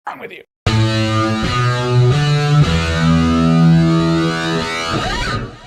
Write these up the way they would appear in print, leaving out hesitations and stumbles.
wrong with you?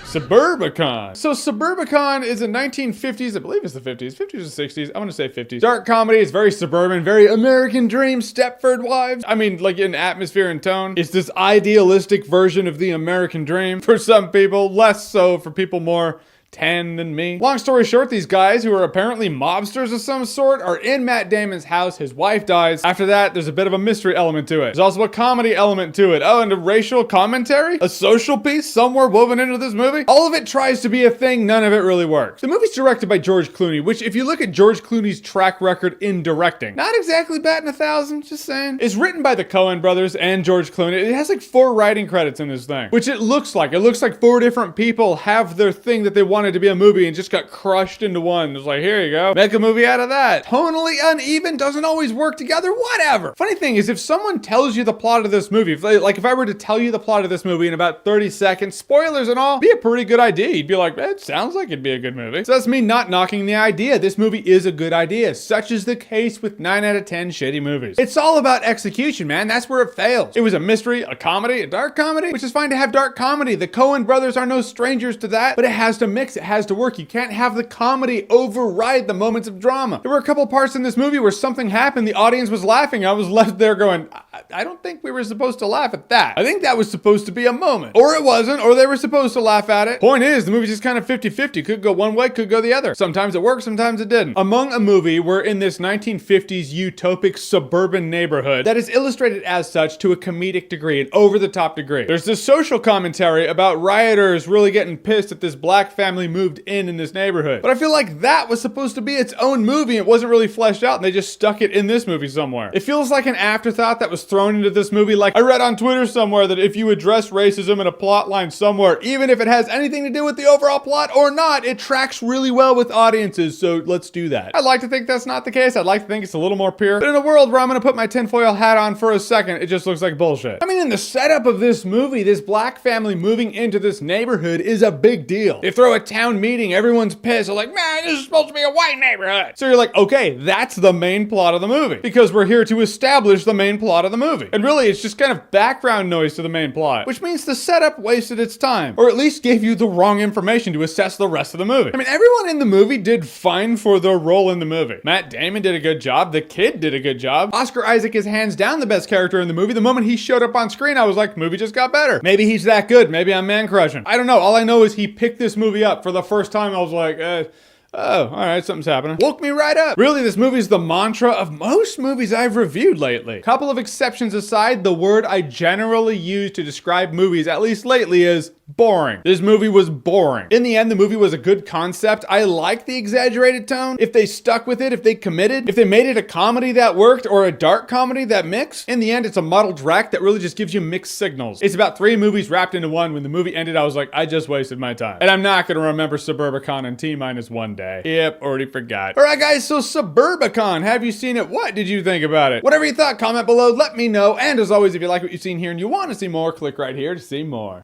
Suburbicon. So Suburbicon is a 1950s, I believe it's the 50s, 50s or 60s, I'm gonna say 50s. Dark comedy, it's very suburban, very American Dream, Stepford Wives. I mean, like in atmosphere and tone. It's this idealistic version of the American Dream for some people, less so for people more tan than me. Long story short, these guys who are apparently mobsters of some sort are in Matt Damon's house. His wife dies. After that, there's a bit of a mystery element to it. There's also a comedy element to it. Oh, and a racial commentary? A social piece somewhere woven into this movie? All of it tries to be a thing. None of it really works. The movie's directed by George Clooney, which if you look at George Clooney's track record in directing, not exactly batting 1,000, just saying. It's written by the Coen brothers and George Clooney. It has like 4 writing credits in this thing, which it looks like. It looks like 4 different people have their thing that they wanted to be a movie and just got crushed into one. It's like, here you go. Make a movie out of that. Tonally uneven, doesn't always work together, whatever. Funny thing is, if someone tells you the plot of this movie, if I were to tell you the plot of this movie in about 30 seconds, spoilers and all, be a pretty good idea. You'd be like, it sounds like it'd be a good movie. So that's me not knocking the idea. This movie is a good idea. Such is the case with 9 out of 10 shitty movies. It's all about execution, man. That's where it fails. It was a mystery, a comedy, a dark comedy, which is fine to have dark comedy. The Coen brothers are no strangers to that, but it has to mix. It has to work. You can't have the comedy override the moments of drama. There were a couple parts in this movie where something happened, the audience was laughing. I was left there going, I don't think we were supposed to laugh at that. I think that was supposed to be a moment. Or it wasn't, or they were supposed to laugh at it. Point is, the movie's just kind of 50-50. Could go one way, could go the other. Sometimes it worked, sometimes it didn't. Among a movie, we're in this 1950s utopic suburban neighborhood that is illustrated as such to a comedic degree, an over-the-top degree. There's this social commentary about rioters really getting pissed that this black family moved in this neighborhood. But I feel like that was supposed to be its own movie. It wasn't really fleshed out and they just stuck it in this movie somewhere. It feels like an afterthought that was thrown into this movie. Like I read on Twitter somewhere that if you address racism in a plot line somewhere, even if it has anything to do with the overall plot or not, it tracks really well with audiences. So let's do that. I'd like to think that's not the case. I'd like to think it's a little more pure. But in a world where I'm going to put my tinfoil hat on for a second, it just looks like bullshit. I mean, in the setup of this movie, this black family moving into this neighborhood is a big deal. They throw a town meeting, everyone's pissed. They're like, man, this is supposed to be a white neighborhood. So you're like, okay, that's the main plot of the movie because we're here to establish the main plot of the movie. And really, it's just kind of background noise to the main plot, which means the setup wasted its time, or at least gave you the wrong information to assess the rest of the movie. I mean, everyone in the movie did fine for their role in the movie. Matt Damon did a good job. The kid did a good job. Oscar Isaac is hands down the best character in the movie. The moment he showed up on screen, I was like, movie just got better. Maybe he's that good. Maybe I'm man crushing. I don't know. All I know is he picked this movie up for the first time. I was like, oh, all right, something's happening. Woke me right up. Really, this movie's the mantra of most movies I've reviewed lately. Couple of exceptions aside, the word I generally use to describe movies, at least lately, is boring. This movie was boring. In the end, the movie was a good concept. I like the exaggerated tone. If they stuck with it, if they committed, if they made it a comedy that worked or a dark comedy that mixed, in the end, it's a muddled wreck that really just gives you mixed signals. It's about 3 movies wrapped into one. When the movie ended, I was like, I just wasted my time. And I'm not going to remember Suburbicon in T-1 day. Yep, already forgot. All right, guys, so Suburbicon, have you seen it? What did you think about it? Whatever you thought, comment below, let me know. And as always, if you like what you've seen here and you want to see more, click right here to see more.